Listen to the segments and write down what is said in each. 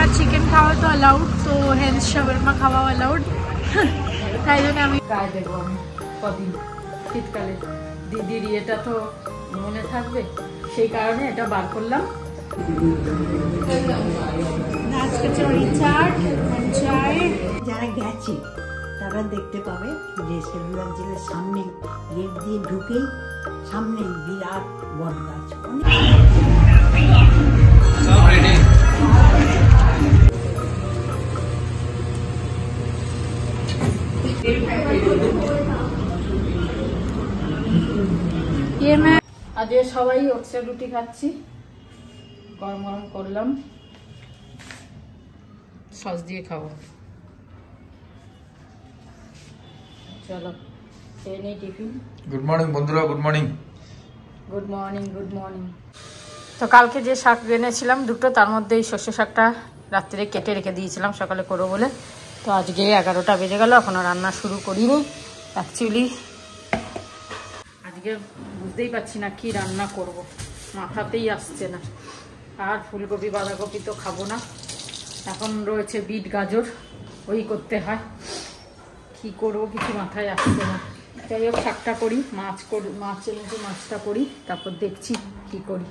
আমার চিকেন খাওয়া তো অ্যালাউড, তো হেন্স শাওয়ারমা খাওয়া অ্যালাউড। তাই জন্য আমি গায়ে দেবো আমি কদিন শীতকালে। দিদির এটা তো মনে থাকবে, সেই কারণে এটা বার করলাম। যারা গেছে তারা দেখতে পাবে যে সেলুলার জেলের সামনে গেট দিয়ে ঢুকেই সামনে বিরাট বট গাছ। আজকে সবাই ওটসের রুটি খাচ্ছি, গরম গরম করলাম, সস দিয়ে খাবো। চলো খেয়ে নেই টিফিন। গুড মর্নিং বন্ধুরা, good morning. Good morning, good morning. তো কালকে যে শাক এনেছিলাম দুটো, তার মধ্যে এই সর্ষে শাকটা রাত্রে কেটে রেখে দিয়েছিলাম সকালে করবো বলে। তো আজকে 11টা বেজে গেল, এখনো রান্না শুরু করিনি। অ্যাকচুয়ালি আজকে বুঝতেই পারছি না কি রান্না করব, মাথাতেই আসছে না। আর ফুলকপি বাঁধাকপি তো খাবো না, এখন রয়েছে বিট গাজর, ওই করতে হয়। কি করব কিছু মাথায় আসছে না। যাই হোক শাকটা করি, মাছ এনেছি, মাছটা করি, তারপর দেখছি কি করি।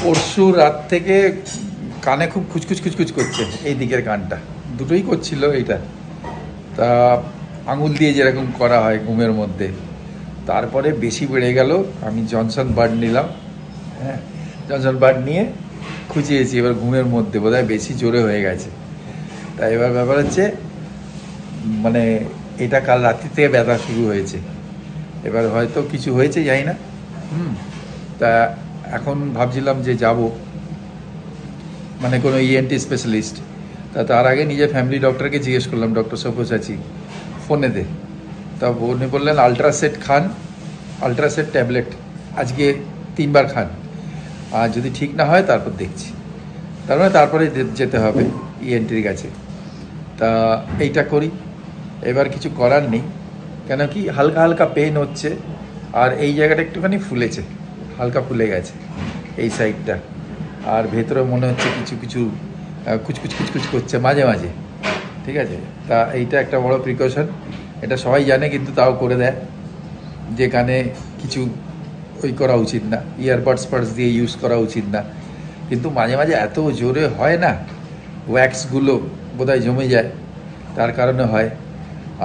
পরশু রাত থেকে কানে খুব খুচখুচ করছে, এই দিকের কানটা দুটোই করছিল এইটা। তা আঙুল দিয়ে যেরকম করা হয় ঘুমের মধ্যে, তারপরে বেশি বেড়ে গেল। আমি জনসন বার্ড নিলাম, হ্যাঁ জনসন বার্ড নিয়ে খুঁচিয়েছি। এবার ঘুমের মধ্যে বোধহয় বেশি জোরে হয়ে গেছে। তা এবার ব্যাপার হচ্ছে মানে এটা কাল রাত্রি থেকে ব্যথা শুরু হয়েছে। এবার হয়তো কিছু হয়েছে জানি না। তা এখন ভাবছিলাম যে যাব মানে কোনো ইএনটি স্পেশালিস্ট। তা তার আগে নিজে ফ্যামিলি ডক্টরকে জিজ্ঞেস করলাম, ডক্টর সব্যসাচী, ফোনেতে। তা উনি বললেন আলট্রাসেট খান, আলট্রাসেট ট্যাবলেট আজকে 3 বার খান, আর যদি ঠিক না হয় তারপর দেখছি। তার মানে তারপরে যেতে হবে ইএনটির কাছে। তা এইটা করি, এবার কিছু করার নেই। কেন কি হালকা হালকা পেন হচ্ছে, আর এই জায়গাটা একটুখানি ফুলেছে, হালকা ফুলে গেছে এই সাইডটা। আর ভেতরে মনে হচ্ছে কিছু কিছু কুচকুচ করছে মাঝে মাঝে, ঠিক আছে। তা এইটা একটা বড় প্রিকশন, এটা সবাই জানে কিন্তু তাও করে দেয় যে কানে কিছু ওই করা উচিত না, ইয়ারবাডস দিয়ে ইউজ করা উচিত না। কিন্তু মাঝে মাঝে এত জোরে হয় না, ওয়্যাক্সগুলো বোধহয় জমে যায়, তার কারণে হয়।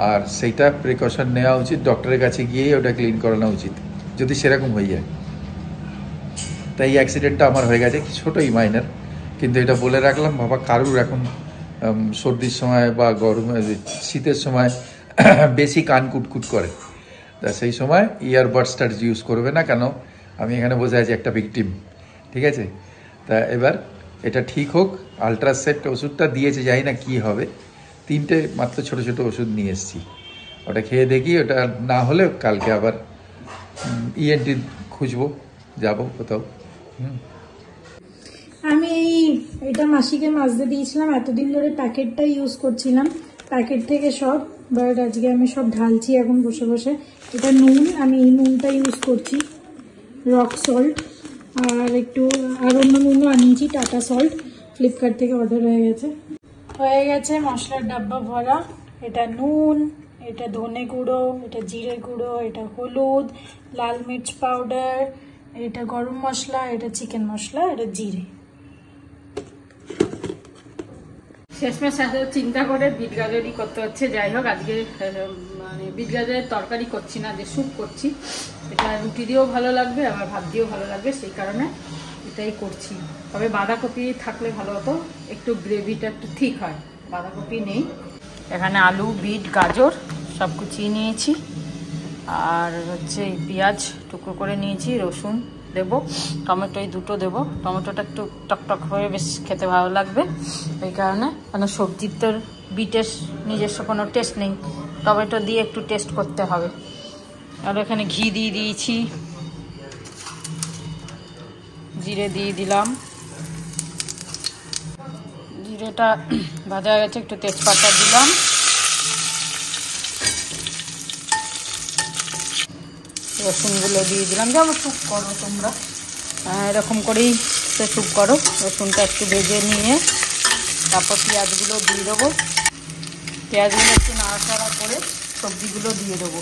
আর সেইটা প্রিকশন নেওয়া উচিত, ডক্টরের কাছে গিয়েই ওটা ক্লিন করানো উচিত যদি সেরকম হয়ে যায়। তাই এই অ্যাক্সিডেন্টটা আমার হয়ে গেছে, ছোটোই মাইনার, কিন্তু এটা বলে রাখলাম। বাবা কারুর এখন সর্দির সময় বা গরমে শীতের সময় বেশি কান কুটকুট করে, তা সেই সময় ইয়ারবাডসটা ইউজ করবে না। কেন আমি এখানে বসে আছি একটা ভিকটিম, ঠিক আছে। তা এবার এটা ঠিক হোক। আলট্রাসেট ওষুধটা দিয়েছে, জানি না কী হবে। 3টে মাত্র ছোটো ছোটো ওষুধ নিয়ে এসেছি, ওটা খেয়ে দেখি। ওটা না হলে কালকে আবার ইএনটি খুঁজবো, যাবো কোথাও। আমি এটা মাসিকে মাজতে দিয়েছিলাম, এতদিন ধরে প্যাকেটটা ইউজ করছিলাম, প্যাকেট থেকে সব। বাট আজকে আমি সব ঢালছি এখন বসে বসে। এটা নুন, আমি এই নুনটা ইউজ করছি, রক সল্ট। আর একটু আর অন্য নুনও আনিয়েছি, টাটা সল্ট, ফ্লিপকার্ট থেকে অর্ডার হয়ে গেছে। মশলার ডাব্বা ভরা। এটা নুন, এটা ধনে গুঁড়ো, এটা জিরে গুঁড়ো, এটা হলুদ, লাল মির্চ পাউডার, এটা গরম মশলা, এটা চিকেন মশলা, এটা জিরে। শেষমেশ চিন্তা করে বিট গাজরই করতে হচ্ছে। যাই হোক আজকে মানে বিট গাজরের তরকারি করছি না, যে স্যুপ করছি। এটা রুটি দিয়েও ভালো লাগবে, আবার ভাত দিয়েও ভালো লাগবে, সেই কারণে এটাই করছি। তবে বাঁধাকপি থাকলে ভালো হতো, একটু গ্রেভিটা একটু ঠিক হয়। বাঁধাকপি নেই। এখানে আলু, বিট, গাজর সব কুচিয়ে নিয়েছি। আর হচ্ছে পেঁয়াজ টুকরো করে নিয়েছি, রসুন দেবো, টমেটো এই দুটো দেবো। টমেটোটা একটু টকটক হয়ে বেশ খেতে ভালো লাগবে, এই কারণে। কেন সবজির তো বিটের নিজস্ব কোনো টেস্ট নেই, টমেটো দিয়ে একটু টেস্ট করতে হবে। আর এখানে ঘি দিয়ে দিয়েছি, জিরে দিয়ে দিলাম, জিরেটা ভাজা হয়ে গেছে, একটু তেজপাতা দিলাম, রসুনগুলো দিয়ে দিলাম। যেমন স্যুপ করো তোমরা, এরকম করেই স্যুপ করো। রসুনটা একটু ভেজে নিয়ে তারপর পেঁয়াজগুলো দিয়ে দেবো। পেঁয়াজগুলো একটু নাড়াচাড়া করে সবজিগুলো দিয়ে দেবো।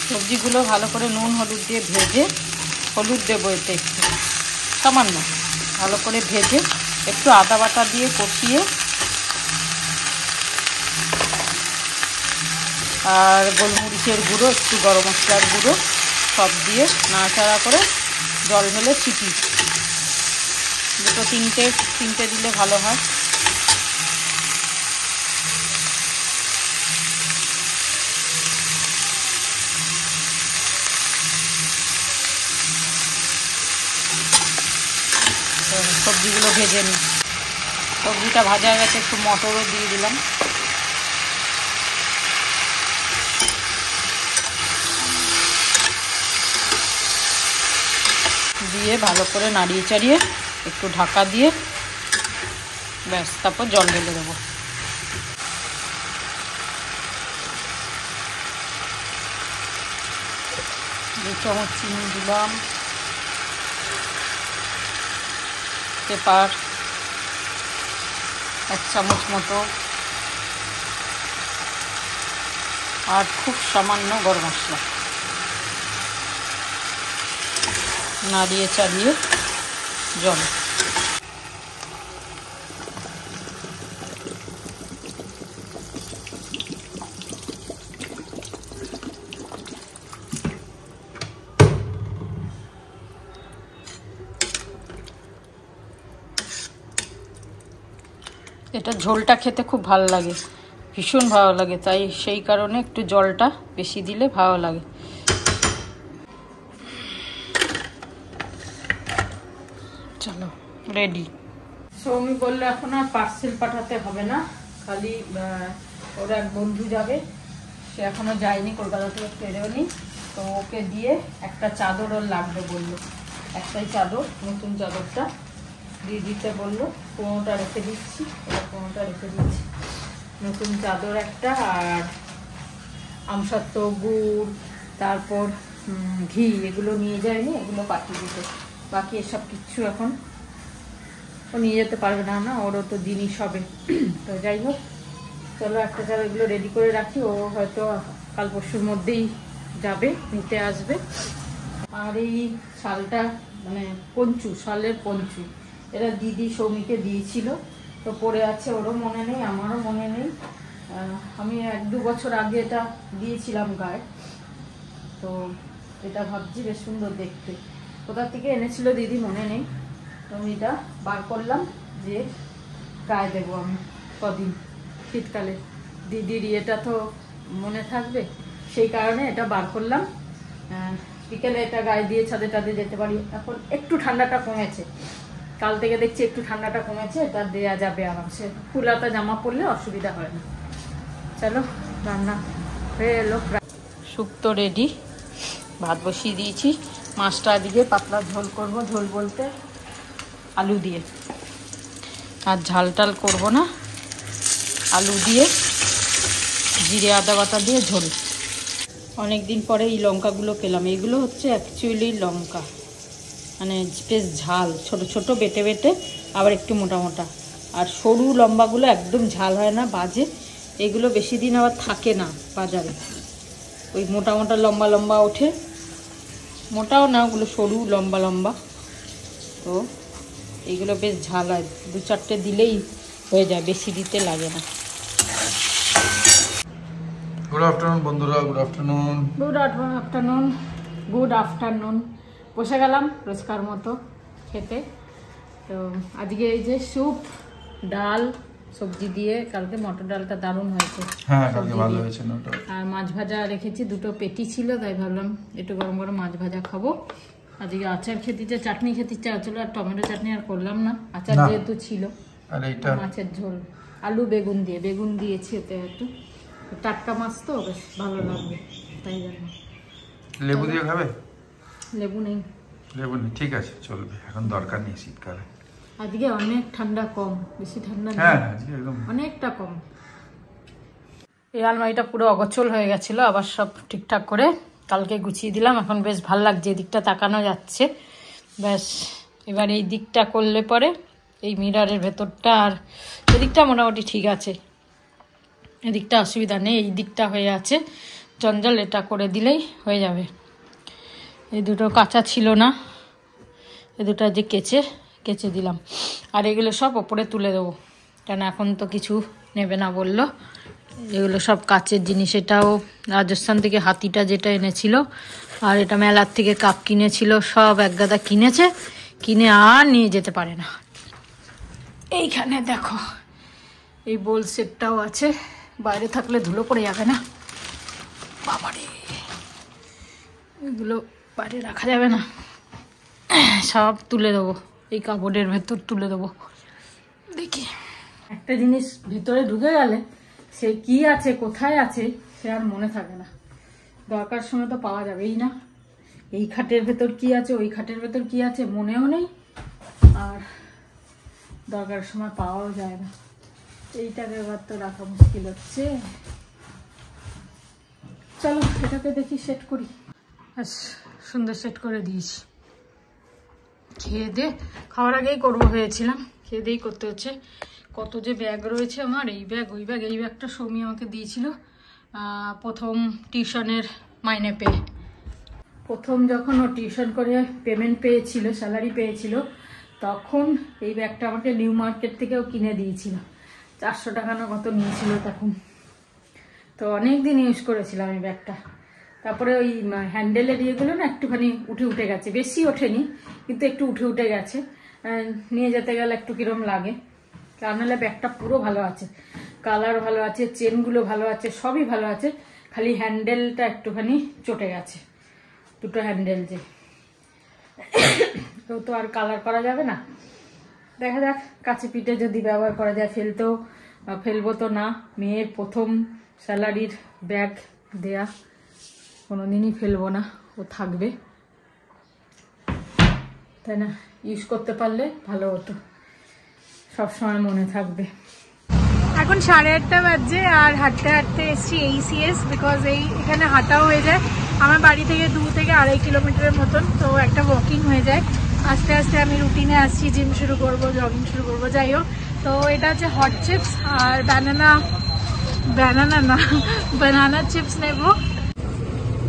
সবজিগুলো ভালো করে নুন হলুদ দিয়ে ভেজে, হলুদ দেবো এতে একটু সামান্য, ভালো করে ভেজে একটু আদা বাটা দিয়ে কষিয়ে আর গোলমরিচের গুঁড়ো, একটু গরম মশলার গুঁড়ো সব দিয়ে নাড়াচাড়া করে জল ঢেলে ছিটি, দুটো তিনটে দিলে ভালো হয়। সবজিগুলো ভেজে নিই। সবজিটা ভাজা হয়ে গেছে, একটু মটরও দিয়ে দিলাম। দিয়ে ভালো করে নাড়িয়ে চাড়িয়ে একটু ঢাকা দিয়ে ব্যাস, তারপর জল ঢেলে দেবো। 2 চামচ চিনি দিলাম, পেপার 1 চামচ মতো, আর খুব সামান্য গরম মশলা। নাড়িয়ে চাড়িয়ে জল। এটা ঝোলটা খেতে খুব ভালো লাগে, ভীষণ ভালো লাগে, তাই সেই কারণে একটু জলটা বেশি দিলে ভালো লাগে। চলো রেডি। সৌমি বললো এখন আর পার্সেল পাঠাতে হবে না, খালি ওর এক বন্ধু যাবে, সে এখনো যায়নি, কলকাতা থেকে ফেরেওনি, তো ওকে দিয়ে একটা চাদর ওর লাগবে বললো, একটাই চাদর, নতুন চাদরটা দিয়ে দিতে বললো। 15টা রেখে দিচ্ছি, 15টা রেখে দিচ্ছি, নতুন চাদর একটা, আর আমসত্ত্ব, গুড়, তারপর ঘি, এগুলো নিয়ে যায়নি, এগুলো পাঠিয়ে দিতে। বাকি এসব কিচ্ছু এখন ও নিয়ে যেতে পারবে না, না ওরও তো জিনিস হবে। তো যাই হোক, চলো একটা চাদর এগুলো রেডি করে রাখি, ও হয়তো কাল পরশুর মধ্যেই যাবে, নিতে আসবে। আর এই শালটা মানে পঞ্চু, শালের পঞ্চু, এটা দিদি সৌমিকে দিয়েছিল, তো পরে আছে, ওরও মনে নেই, আমারও মনে নেই। আমি 1-2 বছর আগে এটা দিয়েছিলাম গায়ে, তো এটা ভাবছি বেশ সুন্দর দেখতে, কোথা থেকে এনেছিল দিদি মনে নেই। তো আমি এটা বার করলাম যে গায়ে দেবো আমি কদিন শীতকালে, দিদির এটা তো মনে থাকবে, সেই কারণে এটা বার করলাম। বিকেলে এটা গায়ে দিয়ে ছাদে টাদে যেতে পারি। এখন একটু ঠান্ডাটা কমেছে, কাল থেকে দেখছি একটু ঠান্ডাটা কমেছে, এটা দেওয়া যাবে আরামসে, ফুলাতা জামা পরলে অসুবিধা হয় না। চলো রান্না হয়ে এলো, শুক্তো রেডি, ভাত বসিয়ে দিয়েছি। মাছটা আজকে পাতলা ঝোল করব, ঝোল বলতে আলু দিয়ে, আর ঝাল টাল করবো না, আলু দিয়ে জিরে আদা বাটা দিয়ে ঝোল। অনেক দিন পরে এই লঙ্কাগুলো পেলাম, এগুলো হচ্ছে অ্যাকচুয়ালি লঙ্কা, মানে বেশ ঝাল, ছোট ছোট বেটে বেটে, আবার একটু মোটা মোটা, আর সরু লম্বাগুলো একদম ঝাল হয় না, বাজে, এগুলো বেশি দিন আবার থাকে না বাজারে, ওই মোটা মোটা লম্বা লম্বা ওঠে, মোটাও না, ওগুলো সরু লম্বা লম্বা, তো এইগুলো বেশ ঝাল হয়, 2-4টে দিলেই হয়ে যায়, বেশি দিতে লাগে না। গুড আফটারনুন বন্ধুরা, গুড আফটারনুন, গুড আফটারনুন। বসে গেলাম রোজকার মতো খেতে। তো আজকে এই যে স্যুপ, ডাল, সবজি দিয়ে, কালকে মটর ডালটা দারুণ হয়েছে, হ্যাঁ কালকে ভালো হয়েছে না ওটা। আর মাছ ভাজা রেখেছি, 2টো পেটি ছিল, তাই ভাবলাম একটু গরম গরম মাছ ভাজা খাবো। আজকে আচার খেতে ইচ্ছে, চাটনি খেতে ইচ্ছে ছিল, আর টমেটো চাটনি আর করলাম না, আচার যেহেতু ছিল। আর এইটা মাছের ঝোল, আলু বেগুন দিয়ে, বেগুন দিয়েছি এতে একটু, টাটকা মাছ তো বেশ ভালো লাগবে, তাই জন্য। লেবু দিয়ে খাবে? লেবু নেই, লেবু নেই, ঠিক আছে চলবে, এখন দরকার নেই শীতকালে। আজকে অনেক ঠান্ডা কম, বেশি ঠান্ডা নেই, হ্যাঁ আজকে একদম অনেকটা কম। এই আলমারিটা পুরো অগোছল হয়ে গেছিলো, আবার সব ঠিকঠাক করে কালকে গুছিয়ে দিলাম। এখন বেশ ভাল লাগছে, এদিকটা তাকানো যাচ্ছে। ব্যাস এবার এই দিকটা করলে পরে এই মিররের ভেতরটা আর এদিকটা মোটামুটি ঠিক আছে, এদিকটা অসুবিধা নেই। এই দিকটা হয়ে আছে জঞ্জাল, এটা করে দিলেই হয়ে যাবে। এই দুটো কাঁচা ছিল না, এই দুটো যে কেচে দিলাম। আর এগুলো সব ওপরে তুলে দেবো, কেন এখন তো কিছু নেবে না বললো। এগুলো সব কাচের জিনিস। এটাও রাজস্থান থেকে হাতিটা যেটা এনেছিল, আর এটা মেলার থেকে কাপ কিনেছিল, সব এক গাদা কিনেছে, কিনে আর নিয়ে যেতে পারে না। এইখানে দেখো এই বোল সেটটাও আছে, বাইরে থাকলে ধুলো পড়ে যাবে না। বাবারে, এগুলো বাইরে রাখা যাবে না, সব তুলে দেবো, এই কাপড়ের ভেতর তুলে দেবো। দেখি একটা জিনিস ভিতরে ঢুকে গেলে সে কি আছে কোথায় আছে সে আর মনে থাকে না, দরকার সময় তো পাওয়া যাবেই না। এই খাটের ভেতর কি আছে, ওই খাটের ভেতর কি আছে মনেও নেই, আর দরকার সময় পাওয়াও যায় না। এইটাকে এবার তো রাখা মুশকিল হচ্ছে। চলো এটাকে দেখি সেট করি। আস সুন্দর সেট করে দিয়েছি। খেয়ে দে, খাওয়ার আগেই করবো ভেবেছিলাম, খেয়ে দিয়েই করতে হচ্ছে। কত যে ব্যাগ রয়েছে আমার, এই ব্যাগ ওই ব্যাগ। এই ব্যাগটা সৌমি আমাকে দিয়েছিল প্রথম টিউশনের মাইনে পেয়ে। প্রথম যখন ও টিউশন করে পেমেন্ট পেয়েছিল, স্যালারি পেয়েছিল, তখন এই ব্যাগটা আমাকে নিউ মার্কেট থেকেও কিনে দিয়েছিল। 400 টাকা না কত নিয়েছিল তখন। তো অনেক দিন ইউজ করেছিলাম এই ব্যাগটা। তারপরে ওই হ্যান্ডেলের ইয়েগুলো না একটুখানি উঠে গেছে, বেশি ওঠেনি কিন্তু একটু উঠে গেছে। নিয়ে যেতে গেলে একটু কিরম লাগে। তা নাহলে ব্যাগটা পুরো ভালো আছে, কালার ভালো আছে, চেনগুলো ভালো আছে, সবই ভালো আছে, খালি হ্যান্ডেলটা একটুখানি চটে গেছে। দুটো হ্যান্ডেল যে তো আর কালার করা যাবে না। দেখা যাক কাছে পিঠে যদি ব্যবহার করা যায়। ফেলবো তো না, মেয়ের প্রথম স্যালারির ব্যাগ দেয়া, কোনোদিনই ফেলবো না, ও থাকবে, তাই না? ইউজ করতে পারলে ভালো হতো, সবসময় মনে থাকবে। এখন 8:30 বাজে আর হাঁটতে হাঁটতে এসছি ACS, বিকজ এখানে হাঁটাও হয়ে যায়। আমার বাড়ি থেকে 2 থেকে 2.5 কিলোমিটারের মতন, তো একটা ওয়াকিং হয়ে যায়। আস্তে আস্তে আমি রুটিনে আসছি, জিম শুরু করব, জগিং শুরু করব, যাই হোক। তো এটা হচ্ছে হট চিপস আর বানানা চিপস নেব,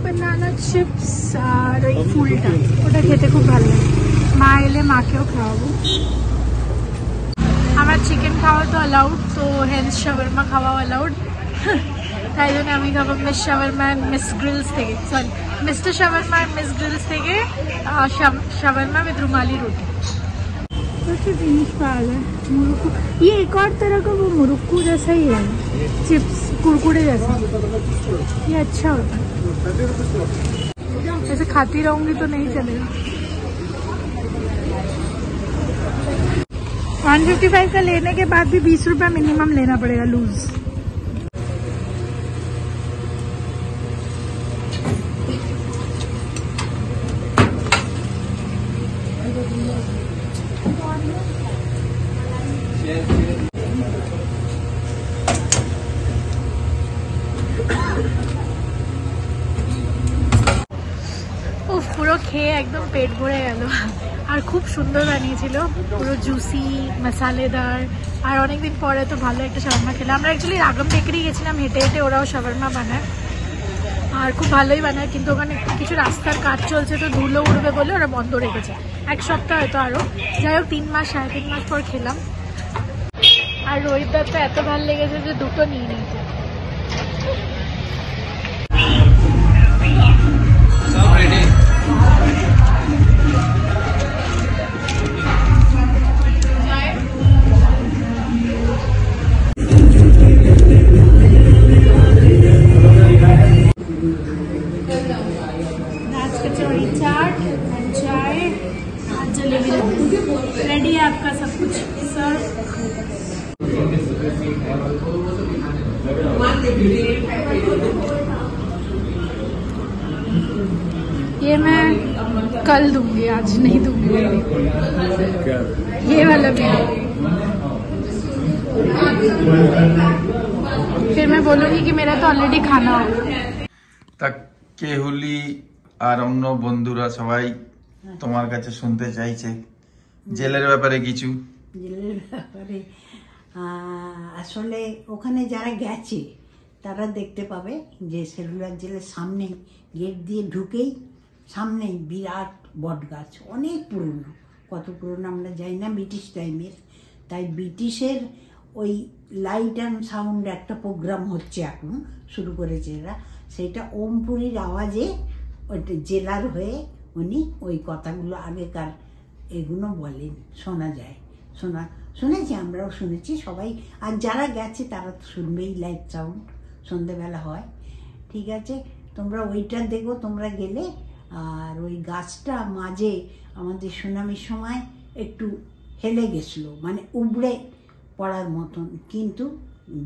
বানানা চিপস আর ওই ফুলটা, ওটা খেতে খুব ভালো লাগে। মা এলে মাকেও খাওয়াবো। আমার চিকেন খাওয়া তো অ্যালাউড, তো হেন্স শাওয়ারমা খাওয়াও অ্যালাউড, তাই জন্য আমি খাবো মিস শাওয়ারমা মিস গ্রিলস থেকে, sorry Mister Shawarma Miss Grills থেকে शावरमा विद रुमाली रोटी। तो फिनिश पाल है मुरुक्कू, ये एक और तरह का वो मुरुक्कू जैसा ही है, चिप्स कुरकुरे जैसा, ये अच्छा होता है। ऐसे खाती रहूंगी तो नहीं चलेगा। 155 का लेने के बाद भी 20 रुपया मिनिमम लेना पड़ेगा लूज। পুরো খেয়ে একদম পেট ভরে গেল, আর খুব সুন্দর বানিয়েছিল, পুরো জুসি মশালেদার। আর অনেকদিন পরে তো ভালো একটা শাওয়ারমা খেলাম। আমরা অ্যাকচুয়ালি রাগম বেকারি গেছিলাম, হেঁটে হেঁটে ওরাও শাওয়ারমা বানায় আর খুব ভালোই বানায়, কিন্তু ওখানে কিছু রাস্তার কাজ চলছে তো ধুলো উড়বে বলে ওরা বন্ধ রেখেছে। 1 সপ্তাহ হয়তো আরও, যাই হোক 3 মাস 3.5 মাস পর খেলাম। আর রোহিতদার তো এত ভালো লেগেছে যে দুটো নিয়ে নিয়েছে। रेडी है आपका सब कुछ सर। ये मैं कल दूंगी, आज नहीं दूंगी। ये वाला भी फिर मैं बोलूंगी कि मेरा तो ऑलरेडी खाना हो। তা কেহুলি আর অন্য বন্ধুরা সবাই তোমার কাছে শুনতে চাইছে জেলের ব্যাপারে কিছু। জেলের ব্যাপারে আসলে ওখানে যারা গেছে তারা দেখতে পাবে যে সেলুলার জেলের সামনে গেট দিয়ে ঢুকেই সামনেই বিরাট বট গাছ, অনেক পুরনো, কত পুরনো আমরা জানি না, ব্রিটিশ টাইমের। তাই ব্রিটিশের ওই লাইট অ্যান্ড সাউন্ড একটা প্রোগ্রাম হচ্ছে এখন, শুরু করেছে এরা, সেটা ওমপুরীর আওয়াজে ওইটা জেলার হয়ে উনি ওই কথাগুলো আগেকার এগুলো বলেন, শোনা যায়, শুনেছি, আমরাও শুনেছি সবাই। আর যারা গেছে তারা তো শুনবেই, লাইট সাউন্ড সন্ধেবেলা হয়। ঠিক আছে, তোমরা ওইটা দেখো তোমরা গেলে। আর ওই গাছটা মাঝে আমাদের সুনামির সময় একটু হেলে গেছিলো, মানে উবড়ে পড়ার মতন, কিন্তু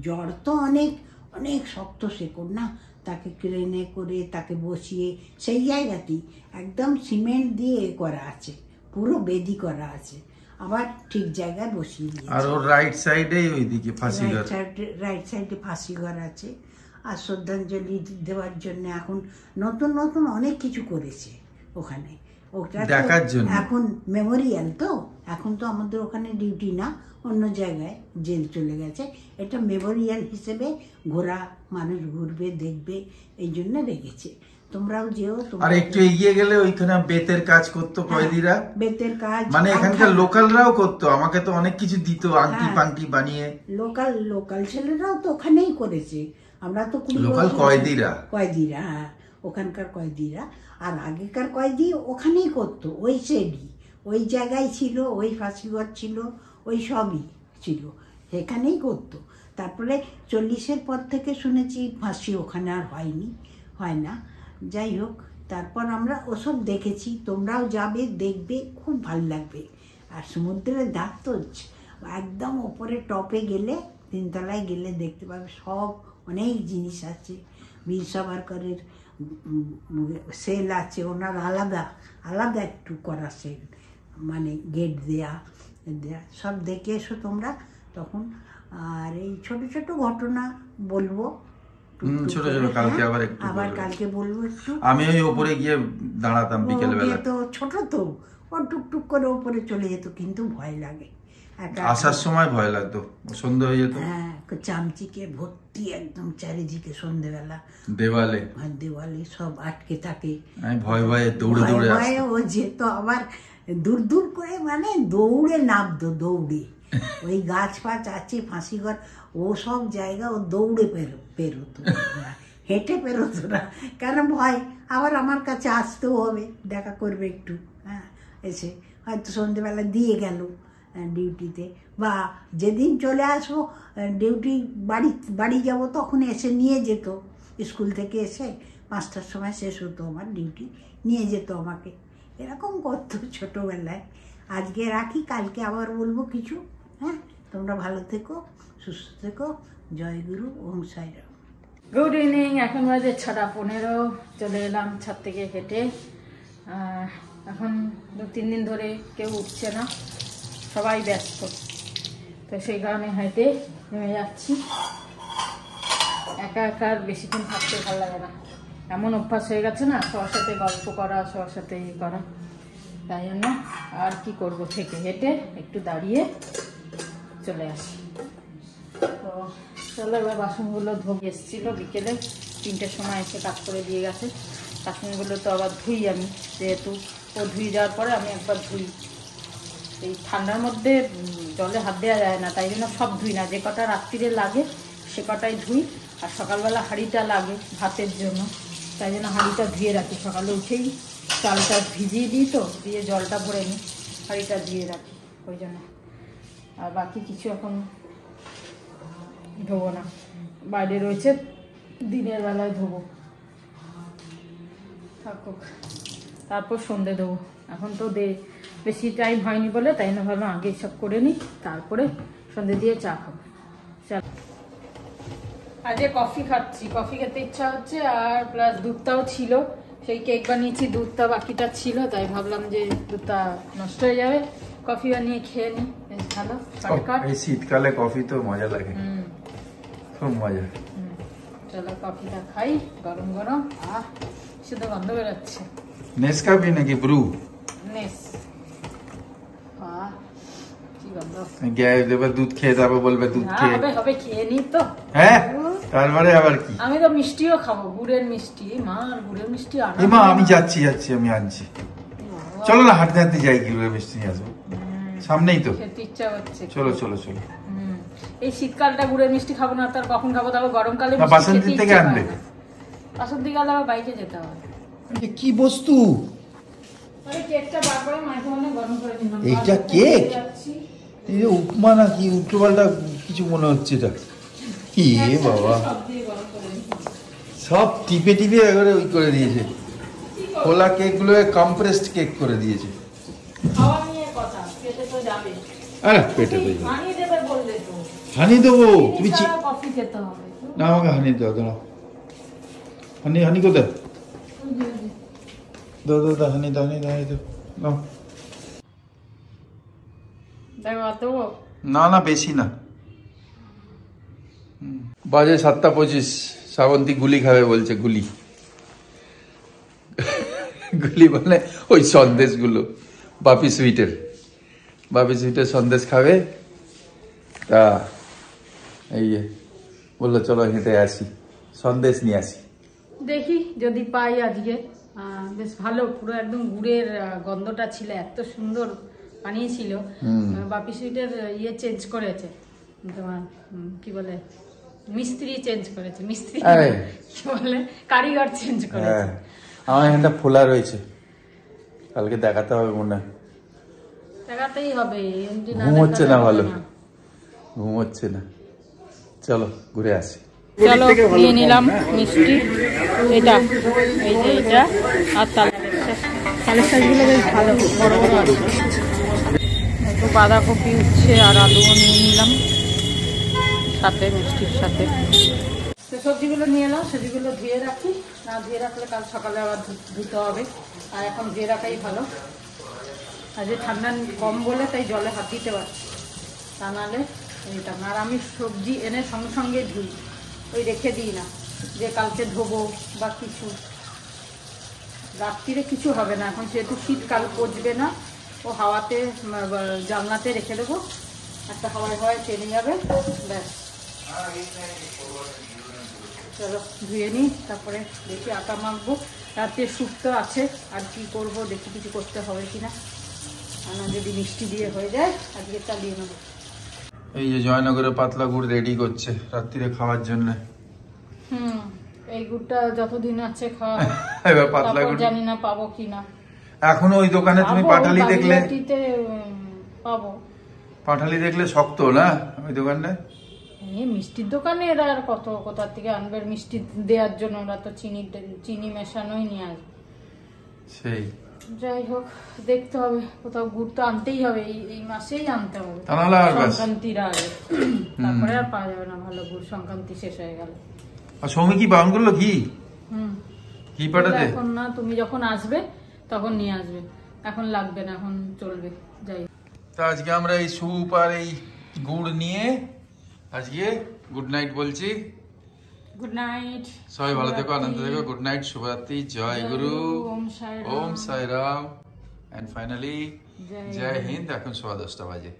জ্বর তো অনেক অনেক শক্ত শেকড় না, তাকে ক্রেনে করে তাকে বসিয়ে সেই জায়গাতেই একদম সিমেন্ট দিয়ে করা আছে, পুরো বেদি করা আছে, আবার ঠিক জায়গায় বসিয়ে দিয়েছে। আর ওর রাইট সাইডেই ওইদিকে ফাঁসিঘর, রাইট সাইডে ফাঁসিঘর আছে। আর শ্রদ্ধাঞ্জলি দেওয়ার জন্য এখন নতুন নতুন অনেক কিছু করেছে ওখানে, ওটা দেখার জন্য। এখন মেমোরিয়াল তো, এখন তো আমাদের ওখানে ডিউটি না, অন্য জায়গায় জেল চলে গেছে, এটা মেমোরিয়াল হিসেবে ঘোরা, মানুষ ঘুরবে দেখবে, এই জন্য রেখেছে। তোমরাও যেও। আর একটু এগিয়ে গেলে ওইখানে বেতের কাজ করতো কয়েদিরা, বেতের কাজ, মানে এখানকার লোকালরাও করতো, আমাকে তো অনেক কিছু দিত, আংটি পাংটি বানিয়ে। লোকাল ছেলেরাও তো ওখানেই করেছে, আমরা তো লোকাল কয়েদিরা, হ্যাঁ, ওখানকার কয়েদিরা। আর আগেকার কয়েদি ওখানেই করতো, ওই সেডি, ওই জায়গায় ছিল, ওই ফাঁসিঘর ছিল, ওই সবই ছিল, সেখানেই করতো। তারপরে 40-এর পর থেকে শুনেছি ফাঁসি ওখানে আর হয় না। যাই হোক, তারপর আমরা ওসব দেখেছি, তোমরাও যাবে দেখবে, খুব ভালো লাগবে। আর সমুদ্রের ধার তো একদম ওপরে টপে গেলে, 3 তলায় গেলে দেখতে পাবে সব অনেক জিনিস আছে। বীর সাভারকরের সেল আছে, ওনার আলাদা একটু করা সেল, মানে গেট দেয়া সব দেখে এসো তোমরা তখন। আর এই ছোট ছোট ঘটনা বলবো, ছোট ছোট কালকে আবার কালকে বলবো একটু। আমি ওই ওপরে গিয়ে দাঁড়াতাম বিকেল বেলা, তো ছোট তো ও টুকটুক করে ওপরে চলে যেত, কিন্তু ভয় লাগে, আসার সময় ভয় লাগতো, সন্ধ্যে হয়ে যেত। হ্যাঁ, চামচিকে ভর্তি একদম চারিদিকে সন্ধ্যেবেলা, দেওয়ালে সব আটকে থাকে। আমি ভয়ে দৌড়ে ও যেত, আবার দূর করে, মানে দৌড়ে নামতো, দৌড়ে ওই গাছ ফাছ আছে ফাঁসিঘর, ও সব জায়গা ও দৌড়ে পেরোতো, হেঁটে পেরোতো না, কেন ভয়, আবার আমার কাছে আসতেও হবে, দেখা করবে একটু, হ্যাঁ, এসে হয়তো সন্ধ্যেবেলা দিয়ে গেল ডিউটিতে, বা যেদিন চলে আসবো ডিউটি বাড়ি যাব তখন এসে নিয়ে যেত, স্কুল থেকে এসে 5টার সময় শেষ হতো আমার ডিউটি, নিয়ে যেত আমাকে, এরকম করতো ছোটোবেলায়। আজকে রাখি, কালকে আবার বলবো কিছু। হ্যাঁ, তোমরা ভালো থেকো, সুস্থ থেকো, জয় গুরু, ওম সাই রাম। গুড ইভিনিং, এখন বাজে 6:15, চলে এলাম ছাদ থেকে হেঁটে। এখন 2-3 দিন ধরে কেউ উঠছে না, সবাই ব্যস্ত, তো সেই কারণে হেঁটে নেমে যাচ্ছি। একা একা বেশিক্ষণ থাকতে ভালো লাগে না, এমন অভ্যাস হয়ে গেছে না, সবার সাথে গল্প করা, সবার সাথে ইয়ে করা, তাই জন্য আর কি করব, থেকে হেঁটে একটু দাঁড়িয়ে চলে আসি। তো চলো এবার বাসনগুলো ধুয়ে এসেছিলো বিকেলে, 3টের সময় এসে কাজ করে দিয়ে গেছে। বাসনগুলো তো আবার ধুই আমি, যেহেতু ও ধুয়ে যাওয়ার পরে আমি একবার ধুই। এই ঠান্ডার মধ্যে জলে হাত দেওয়া যায় না, তাই জন্য সব ধুই না, যে কটা রাত্রিরে লাগে সে কটাই ধুই। আর সকালবেলা হাঁড়িটা লাগে ভাতের জন্য, তাই জন্য হাঁড়িটা ধুয়ে রাখি, সকালে উঠেই চালটা ভিজিয়ে দিই, তো দিয়ে জলটা ভরে নিই, হাঁড়িটা ধুয়ে রাখি ওই জন্য। আর বাকি কিছু এখন ধোবো না, বাইরে রয়েছে, দিনের বেলায় ধোবো, থাকুক, তারপর সন্ধে দেবো। এখন তো বেশি টাইম হয়নি বলে, তাই না ভালো আগে সব করে নিই, তারপরে সন্ধে দিয়ে চা খাবো। চল, আজকে কফি খাচ্ছি, কফি খেতে ইচ্ছা হচ্ছে, আর প্লাস দুধটাও ছিল, সেই কেক বানিয়েছি, দুধটা বাকিটা ছিল, তাই ভাবলাম যে দুধটা নষ্ট হয়ে যাবে, কফি বানিয়ে খেয়ে নিই, বেশ ভালো শর্টকাট। এই শীতকালে কফি তো মজা লাগে। খুব মজা। চলো কফিটা খাই গরম গরম। শুধু গন্ধ বেরোচ্ছে। নেসকাফি নাকি ব্রু? নেস। কি গন্ধ। এবার দুধ খেয়ে তারপর বলবে দুধ খেয়ে। হবে খেয়ে নি তো। হ্যাঁ তারপরে আবার কি? আমি তো মিষ্টিও খাবো, গুড়ের মিষ্টি। মা গুড়ের মিষ্টি আনা। মা আমি যাচ্ছি আমি আনছি। চলো না হাঁটতে হাঁটতে যাই, গুড়ের মিষ্টি নিয়ে আসবো, সামনেই তো। খেতে ইচ্ছা হচ্ছে। চলো চলো চলো। এই শীতকালটা গুড়ের মিষ্টি খাবো না, তার কখন খাবো? তারপর গরমকালে বাসন্তী থেকে আনবে। বাসন্তী কালে আবার বাইকে যেতে হবে। কি বস্তু? কেকটা বার করে মাইক্রোওভেনে গরম করে নিলাম। এইটা কেক? এই যে উপমা নাকি উল্টো পাল্টা কিছু মনে হচ্ছে এটা। কি বাবা, সব টিপে টিপে এবারে ওই করে দিয়েছে। খোলা কেক গুলো কম্প্রেসড কেক করে দিয়েছে। খাওয়া নিয়ে কথা, পেটে তো যাবে। আরে পেটে তো যাবে। হানি দেবে বললে তো। হানি দেবো? তুমি কফি খেতে হবে না, আমাকে হানি দাও। দাও হানি কোথায়? দাও হানি দাও। না বেশি না। বাজে 7:25। শ্রাবন্তী গুলি খাবে বলছে। গুলি মানে ওই সন্দেশ গুলো, বাপি সুইটের সন্দেশ খাবে। তা এই বললো চলো হেঁটে আসি, সন্দেশ নিয়ে আসি। দেখি যদি পাই আজকে। বেশ ভালো, পুরো একদম গুড়ের গন্ধটা ছিল, এত সুন্দর বানিয়েছিল। বাপি সুইটের চেঞ্জ করেছে তোমার, কি বলে, মিস্ত্রি চেঞ্জ করেছে। মিস্ত্রি কি বলে, কারিগর চেঞ্জ করেছে। আমার এখানটা ফোলা রয়েছে, কালকে দেখাতে হবে মনে হয়। দেখাতেই হবে। ঘুম হচ্ছে না, ভালো ঘুম হচ্ছে না। চলো ঘুরে আসি। চলো নিয়ে নিলাম মিষ্টি। এটা এই যে এটা, আর তালের শাকগুলো বেশ ভালো বড় বড় আছে। একটু বাঁধাকপি উচ্ছে আর আলুও নিয়ে নিলাম সাথে, মিষ্টির সাথে। তো সবজিগুলো নিয়ে এলাম, সবজিগুলো ধুয়ে রাখি। না ধুয়ে রাখলে কাল সকালে আবার ধুতে হবে, আর এখন ধুয়ে রাখাই ভালো। আর যে ঠান্ডা কম বলে তাই জলে হাত দিতে পারছি, তা নাহলে এইটা। আর আমি সবজি এনে সঙ্গে সঙ্গে ধুই, ওই রেখে দিই না যে কালকে ধোবো বা কিছু। রাত্রিরে কিছু হবে না, এখন যেহেতু শীতকাল পচবে না, ও হাওয়াতে জানলাতে রেখে দেবো, একটা হাওয়ায় চেনে যাবে, ব্যাস। চলো ধুয়ে নিই, তারপরে দেখি আটা মাখবো। রাত্রে শুক্তো আছে, আর কি করব দেখি কিছু করতে হবে কিনা। যদি মিষ্টি দিয়ে হয়ে যায় আজকে চালিয়ে নেবো। এই যে জয়নগরে পাতলা গুড় রেডি করছে রাত্রিরে খাওয়ার জন্য। এই গুড়টা যতদিন আছে খাওয়া, এবার পাতলা গুড় জানি না পাবো কিনা। এখনো ওই দোকানে তুমি পাটালি দেখলে পাবো। পাটালি দেখলে শক্ত না ওই দোকানটা। এই মিষ্টির দোকানে এরা আর কোথা থেকে আনবে মিষ্টি দেওয়ার জন্য? ওরা তো চিনি মেশানোই নিয়ে আসবে। সেই যাই হোক, দেখতে হবে, কোথাও গুড় তো আনতেই হবে, এই মাসেই আনতে হবে, সংক্রান্তির আগে। তারপরে আর পাওয়া যাবে না ভালো গুড়, সংক্রান্তি শেষ হয়ে গেল। আর সৌমি কি বারণ করলো ঘি? ঘি পাঠাতে এখন না, তুমি যখন আসবে তখন নিয়ে আসবে, এখন লাগবে না, এখন চলবে। যাই তো আজকে আমরা এই স্যুপ আর এই গুড় নিয়ে আজকে গুড নাইট বলছি। গুড নাইট, সবাই ভালো থেকো, আনন্দ থেকো। গুড নাইট, শুভরাত্রি, জয় গুরু, ওম সাই রাম, এন্ড ফাইনালি জয় হিন্দ। এখন 10:15 বাজে।